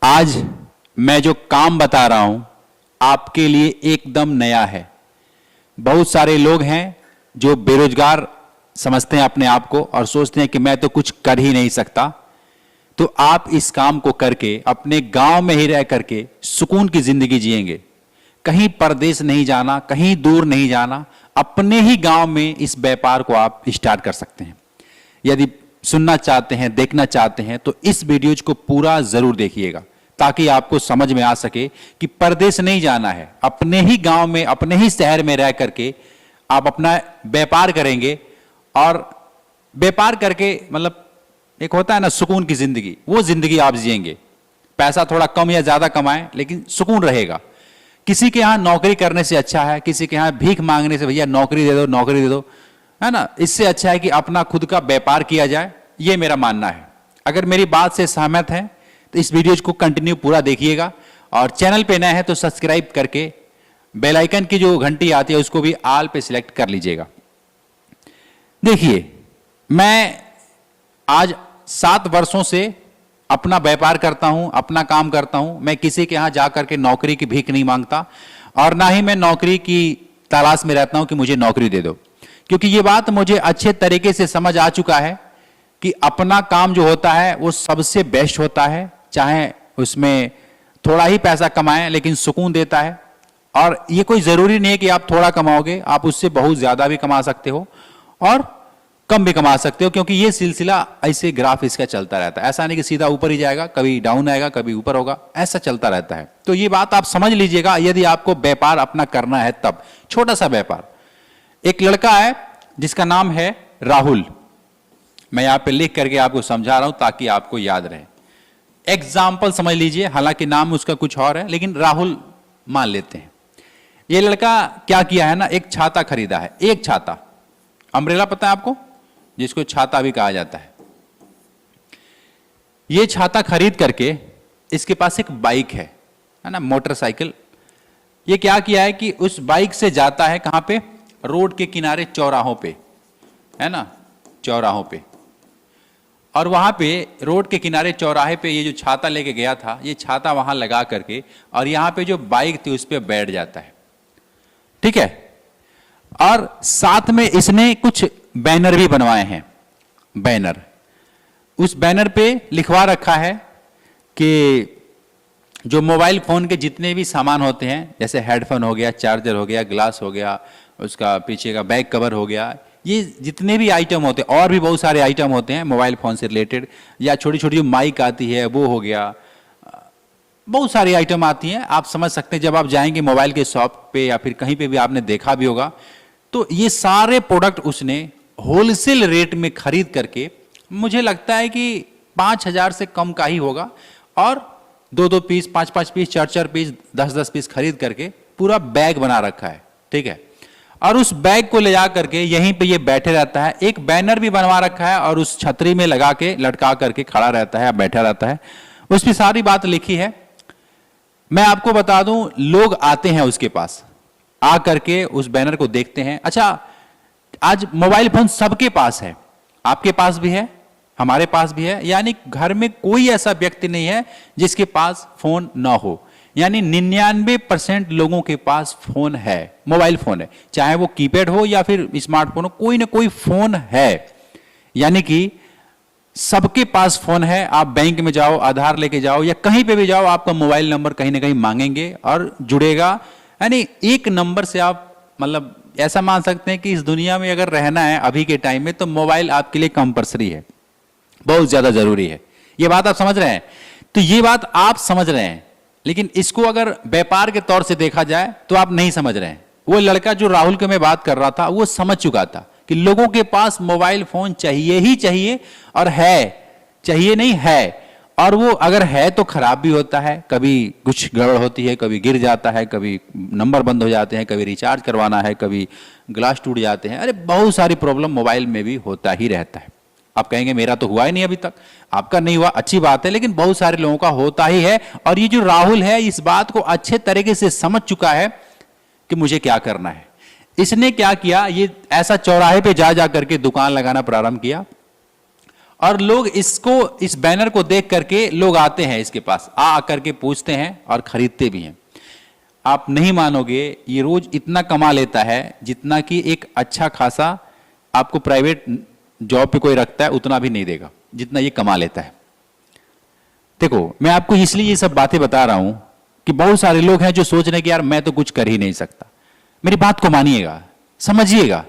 आज मैं जो काम बता रहा हूं आपके लिए एकदम नया है। बहुत सारे लोग हैं जो बेरोजगार समझते हैं अपने आप को और सोचते हैं कि मैं तो कुछ कर ही नहीं सकता। तो आप इस काम को करके अपने गांव में ही रह करके सुकून की जिंदगी जिएंगे। कहीं परदेश नहीं जाना, कहीं दूर नहीं जाना, अपने ही गांव में इस व्यापार को आप स्टार्ट कर सकते हैं। यदि सुनना चाहते हैं, देखना चाहते हैं तो इस वीडियो को पूरा जरूर देखिएगा ताकि आपको समझ में आ सके कि परदेश नहीं जाना है, अपने ही गांव में, अपने ही शहर में रह करके आप अपना व्यापार करेंगे। और व्यापार करके मतलब एक होता है ना सुकून की जिंदगी, वो जिंदगी आप जिएंगे। पैसा थोड़ा कम या ज्यादा कमाएं लेकिन सुकून रहेगा। किसी के यहां नौकरी करने से अच्छा है, किसी के यहां भीख मांगने से भैया नौकरी दे दो, नौकरी दे दो, है ना, इससे अच्छा है कि अपना खुद का व्यापार किया जाए। ये मेरा मानना है। अगर मेरी बात से सहमत हैं तो इस वीडियो को कंटिन्यू पूरा देखिएगा और चैनल पे नए हैं तो सब्सक्राइब करके बेल आइकन की जो घंटी आती है उसको भी ऑल पे सिलेक्ट कर लीजिएगा। देखिए, मैं आज 7 वर्षों से अपना व्यापार करता हूं, अपना काम करता हूं। मैं किसी के यहां जाकर के नौकरी की भीख नहीं मांगता और ना ही मैं नौकरी की तलाश में रहता हूं कि मुझे नौकरी दे दो, क्योंकि ये बात मुझे अच्छे तरीके से समझ आ चुका है कि अपना काम जो होता है वो सबसे बेस्ट होता है। चाहे उसमें थोड़ा ही पैसा कमाएं लेकिन सुकून देता है। और ये कोई जरूरी नहीं है कि आप थोड़ा कमाओगे, आप उससे बहुत ज्यादा भी कमा सकते हो और कम भी कमा सकते हो, क्योंकि ये सिलसिला ऐसे ग्राफ इसका चलता रहता है। ऐसा नहीं कि सीधा ऊपर ही जाएगा, कभी डाउन आएगा, कभी ऊपर होगा, ऐसा चलता रहता है। तो ये बात आप समझ लीजिएगा यदि आपको व्यापार अपना करना है तब। छोटा सा व्यापार, एक लड़का है जिसका नाम है राहुल। मैं यहां पे लिख करके आपको समझा रहा हूं ताकि आपको याद रहे। एग्जाम्पल समझ लीजिए, हालांकि नाम उसका कुछ और है लेकिन राहुल मान लेते हैं। ये लड़का क्या किया है ना, एक छाता खरीदा है। एक छाता, अम्ब्रेला पता है आपको, जिसको छाता भी कहा जाता है। ये छाता खरीद करके इसके पास एक बाइक है ना, मोटरसाइकिल। ये क्या किया है कि उस बाइक से जाता है कहां पे, रोड के किनारे चौराहों पे, है ना, चौराहों पे। और वहां पे रोड के किनारे चौराहे पे ये जो छाता लेके गया था, ये छाता वहां लगा करके और यहां पे जो बाइक थी उस पे बैठ जाता है। ठीक है। और साथ में इसने कुछ बैनर भी बनवाए हैं। बैनर, उस बैनर पे लिखवा रखा है कि जो मोबाइल फोन के जितने भी सामान होते हैं, जैसे हेडफोन हो गया, चार्जर हो गया, ग्लास हो गया, उसका पीछे का बैक कवर हो गया, ये जितने भी आइटम होते हैं, और भी बहुत सारे आइटम होते हैं मोबाइल फोन से रिलेटेड, या छोटी छोटी जो माइक आती है वो हो गया, बहुत सारी आइटम आती हैं। आप समझ सकते हैं, जब आप जाएंगे मोबाइल के शॉप पे या फिर कहीं पे भी आपने देखा भी होगा, तो ये सारे प्रोडक्ट उसने होलसेल रेट में खरीद करके, मुझे लगता है कि 5,000 से कम का ही होगा, और 2-2 पीस, 5-5 पीस, 4-4 पीस, 10-10 पीस खरीद करके पूरा बैग बना रखा है। ठीक है। और उस बैग को ले जा करके यहीं पे ये बैठे रहता है। एक बैनर भी बनवा रखा है और उस छतरी में लगा के लटका करके खड़ा रहता है, बैठा रहता है। उस पर सारी बात लिखी है। मैं आपको बता दूं, लोग आते हैं उसके पास, आ करके उस बैनर को देखते हैं। अच्छा, आज मोबाइल फोन सबके पास है, आपके पास भी है, हमारे पास भी है, यानी घर में कोई ऐसा व्यक्ति नहीं है जिसके पास फोन ना हो। यानी 99% लोगों के पास फोन है, मोबाइल फोन है, चाहे वो कीपैड हो या फिर स्मार्टफोन हो, कोई ना कोई फोन है। यानी कि सबके पास फोन है। आप बैंक में जाओ, आधार लेके जाओ या कहीं पे भी जाओ, आपका मोबाइल नंबर कहीं ना कहीं मांगेंगे और जुड़ेगा। यानी एक नंबर से आप मतलब ऐसा मान सकते हैं कि इस दुनिया में अगर रहना है अभी के टाइम में तो मोबाइल आपके लिए कंपल्सरी है, बहुत ज्यादा जरूरी है। ये बात आप समझ रहे हैं? तो ये बात आप समझ रहे हैं, लेकिन इसको अगर व्यापार के तौर से देखा जाए तो आप नहीं समझ रहे हैं। वो लड़का जो राहुल के मैं बात कर रहा था, वो समझ चुका था कि लोगों के पास मोबाइल फोन चाहिए ही चाहिए, और है, चाहिए नहीं है। और वो अगर है तो खराब भी होता है, कभी कुछ गड़बड़ होती है, कभी गिर जाता है, कभी नंबर बंद हो जाते हैं, कभी रिचार्ज करवाना है, कभी ग्लास टूट जाते हैं। अरे बहुत सारी प्रॉब्लम मोबाइल में भी होता ही रहता है। आप कहेंगे मेरा तो हुआ ही नहीं अभी तक, आपका नहीं हुआ, अच्छी बात है, लेकिन बहुत सारे लोगों का होता ही है। और ये जो राहुल है इस बात को अच्छे तरीके से समझ चुका है कि मुझे क्या करना है। इसने क्या किया, ये ऐसा चौराहे पे जा करके दुकान लगाना प्रारंभ किया और लोग इसको, इस बैनर को देख करके लोग आते हैं इसके पास, आ करके पूछते हैं और खरीदते भी हैं। आप नहीं मानोगे, ये रोज इतना कमा लेता है जितना कि एक अच्छा खासा आपको प्राइवेट जॉब पे कोई रखता है उतना भी नहीं देगा, जितना ये कमा लेता है। देखो, मैं आपको इसलिए ये सब बातें बता रहा हूं कि बहुत सारे लोग हैं जो सोच रहे हैं कि यार मैं तो कुछ कर ही नहीं सकता। मेरी बात को मानिएगा, समझिएगा।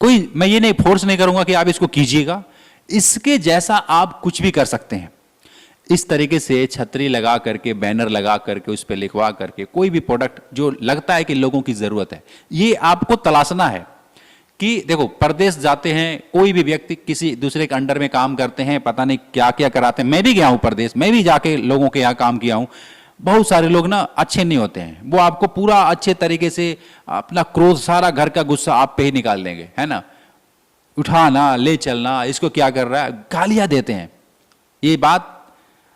कोई, मैं ये नहीं फोर्स नहीं करूंगा कि आप इसको कीजिएगा, इसके जैसा आप कुछ भी कर सकते हैं। इस तरीके से छतरी लगा करके, बैनर लगा करके, उस पर लिखवा करके कोई भी प्रोडक्ट जो लगता है कि लोगों की जरूरत है, ये आपको तलाशना है। कि देखो, परदेश जाते हैं कोई भी व्यक्ति, किसी दूसरे के अंडर में काम करते हैं, पता नहीं क्या क्या कराते हैं। मैं भी गया हूं परदेश, मैं भी जाके लोगों के यहाँ काम किया हूं। बहुत सारे लोग ना अच्छे नहीं होते हैं, वो आपको पूरा अच्छे तरीके से अपना क्रोध, सारा घर का गुस्सा आप पे ही निकाल देंगे, है ना। उठाना, ले चलना, इसको क्या कर रहा है, गालियां देते हैं। ये बात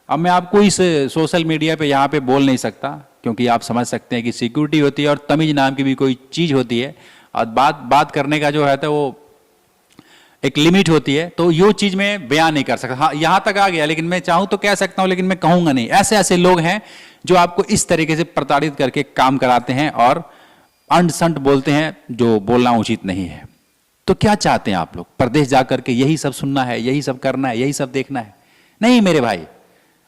अब मैं आपको इस सोशल मीडिया पे यहाँ पे बोल नहीं सकता, क्योंकि आप समझ सकते हैं कि सिक्योरिटी होती है और तमीज नाम की भी कोई चीज होती है, और बात करने का जो है तो वो एक लिमिट होती है। तो यो चीज मैं बयान नहीं कर सकता। हाँ, यहां तक आ गया, लेकिन मैं चाहूं तो कह सकता हूं, लेकिन मैं कहूंगा नहीं। ऐसे ऐसे लोग हैं जो आपको इस तरीके से प्रताड़ित करके काम कराते हैं और अंड संट बोलते हैं, जो बोलना उचित नहीं है। तो क्या चाहते हैं आप लोग? परदेश जाकर के यही सब सुनना है, यही सब करना है, यही सब देखना है? नहीं मेरे भाई,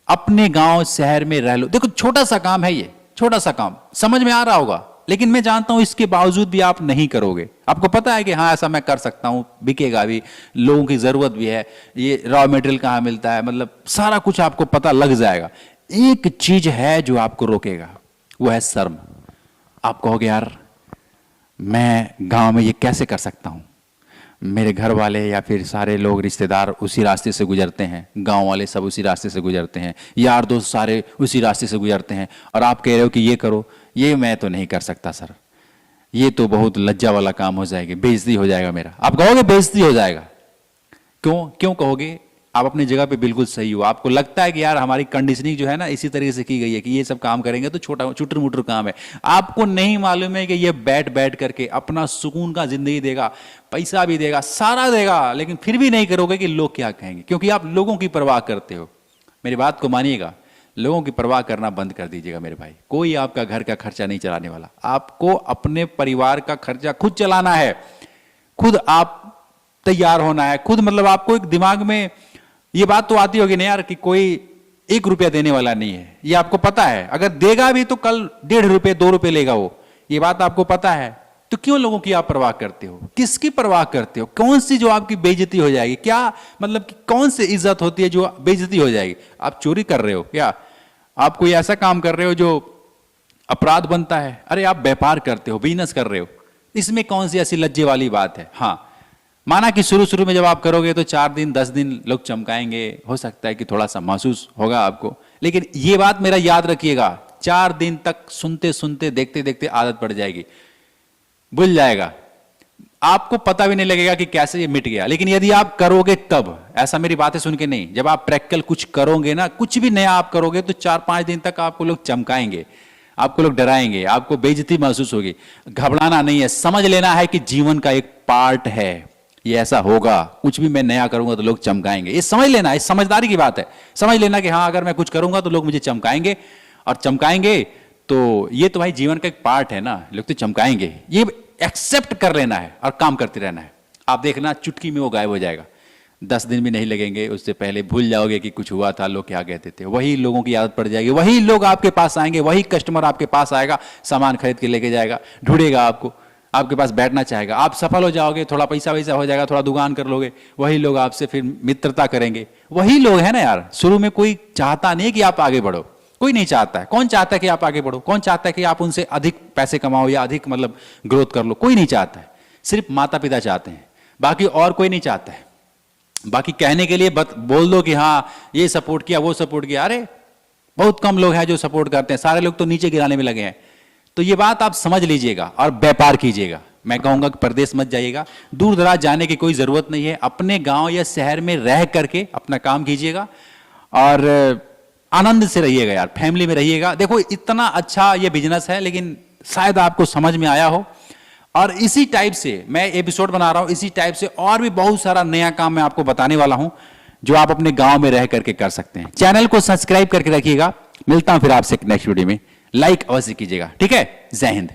अपने गांव शहर में रह लो। देखो, छोटा सा काम है ये, छोटा सा काम, समझ में आ रहा होगा, लेकिन मैं जानता हूं इसके बावजूद भी आप नहीं करोगे। आपको पता है कि हाँ, ऐसा मैं कर सकता हूं, बिकेगा भी, लोगों की जरूरत भी है, ये रॉ मटेरियल कहां मिलता है, मतलब सारा कुछ आपको पता लग जाएगा। एक चीज है जो आपको रोकेगा, वो है शर्म। आप कहोगे यार मैं गांव में ये कैसे कर सकता हूं, मेरे घर वाले या फिर सारे लोग रिश्तेदार उसी रास्ते से गुजरते हैं, गांव वाले सब उसी रास्ते से गुजरते हैं, यार दोस्त सारे उसी रास्ते से गुजरते हैं, और आप कह रहे हो कि ये करो। ये मैं तो नहीं कर सकता सर, ये तो बहुत लज्जा वाला काम हो जाएगी, बेइज्जती हो जाएगा मेरा। आप कहोगे बेइज्जती हो जाएगा, क्यों कहोगे? आप अपनी जगह पे बिल्कुल सही हो। आपको लगता है कि यार हमारी कंडीशनिंग जो है ना इसी तरीके से की गई है कि ये सब काम करेंगे तो छोटा चुटर मुटर काम है। आपको नहीं मालूम है कि ये बैठ करके अपना सुकून का जिंदगी देगा, पैसा भी देगा, सारा देगा, लेकिन फिर भी नहीं करोगे कि लोग क्या कहेंगे, क्योंकि आप लोगों की परवाह करते हो। मेरी बात को मानिएगा, लोगों की परवाह करना बंद कर दीजिएगा मेरे भाई। कोई आपका घर का खर्चा नहीं चलाने वाला। आपको अपने परिवार का खर्चा खुद चलाना है, खुद आप तैयार होना है, खुद मतलब आपको एक दिमाग में ये बात तो आती होगी ना यार कि कोई 1 रुपया देने वाला नहीं है, ये आपको पता है। अगर देगा भी तो कल 1.5 रुपये 2 रुपये लेगा वो, ये बात आपको पता है। तो क्यों लोगों की आप परवाह करते हो? किसकी परवाह करते हो? कौन सी जो आपकी बेइज्जती हो जाएगी? क्या मतलब कि कौन सी इज्जत होती है जो बेइज्जती हो जाएगी? आप चोरी कर रहे हो क्या? आप कोई ऐसा काम कर रहे हो जो अपराध बनता है? अरे आप व्यापार करते हो, बिजनेस कर रहे हो, इसमें कौन सी ऐसी लज्जे वाली बात है? हाँ, माना कि शुरू में जब आप करोगे तो 4 दिन 10 दिन लोग चमकाएंगे, हो सकता है कि थोड़ा सा महसूस होगा आपको, लेकिन ये बात मेरा याद रखिएगा, 4 दिन तक सुनते सुनते देखते देखते आदत पड़ जाएगी, भूल जाएगा, आपको पता भी नहीं लगेगा कि कैसे ये मिट गया। लेकिन यदि आप करोगे तब, ऐसा मेरी बातें सुन के नहीं, जब आप प्रैक्टिकल कुछ करोगे ना, कुछ भी नया आप करोगे तो 4-5 दिन तक आपको लोग चमकाएंगे, आपको लोग डराएंगे, आपको बेइज्जती महसूस होगी। घबराना नहीं है, समझ लेना है कि जीवन का एक पार्ट है, ये ऐसा होगा। कुछ भी मैं नया करूंगा तो लोग चमकाएंगे, ये समझ लेना, ये समझदारी की बात है। समझ लेना कि हाँ, अगर मैं कुछ करूंगा तो लोग मुझे चमकाएंगे, और चमकाएंगे तो ये तो भाई जीवन का एक पार्ट है ना, लोग तो चमकाएंगे, ये एक्सेप्ट कर लेना है और काम करते रहना है। आप देखना चुटकी में वो गायब हो जाएगा, 10 दिन भी नहीं लगेंगे, उससे पहले भूल जाओगे कि कुछ हुआ था, लोग क्या कहते थे। वही लोगों की आदत पड़ जाएगी, वही लोग आपके पास आएंगे, वही कस्टमर आपके पास आएगा, सामान खरीद के लेके जाएगा, ढूंढेगा आपको, आपके पास बैठना चाहेगा, आप सफल हो जाओगे, थोड़ा पैसा वैसा हो जाएगा, थोड़ा दुकान कर लोगे, वही लोग आपसे फिर मित्रता करेंगे। वही लोग हैं ना यार, शुरू में कोई चाहता नहीं है कि आप आगे बढ़ो, कोई नहीं चाहता है। कौन चाहता है कि आप आगे बढ़ो? कौन चाहता है कि आप उनसे अधिक पैसे कमाओ या अधिक मतलब ग्रोथ कर लो? कोई नहीं चाहता है, सिर्फ माता पिता चाहते हैं, बाकी और कोई नहीं चाहता है। बाकी कहने के लिए बोल दो कि हाँ ये सपोर्ट किया, वो सपोर्ट किया, अरे बहुत कम लोग हैं जो सपोर्ट करते हैं, सारे लोग तो नीचे गिराने में लगे हैं। तो ये बात आप समझ लीजिएगा और व्यापार कीजिएगा। मैं कहूंगा कि परदेश मत जाइएगा, दूर दराज जाने की कोई जरूरत नहीं है, अपने गांव या शहर में रह करके अपना काम कीजिएगा और आनंद से रहिएगा यार, फैमिली में रहिएगा। देखो इतना अच्छा ये बिजनेस है, लेकिन शायद आपको समझ में आया हो। और इसी टाइप से मैं एपिसोड बना रहा हूं, इसी टाइप से और भी बहुत सारा नया काम मैं आपको बताने वाला हूं, जो आप अपने गांव में रह करके कर सकते हैं। चैनल को सब्सक्राइब करके रखिएगा। मिलता हूं फिर आपसे नेक्स्ट वीडियो में। लाइक अवश्य कीजिएगा। ठीक है, जय हिंद।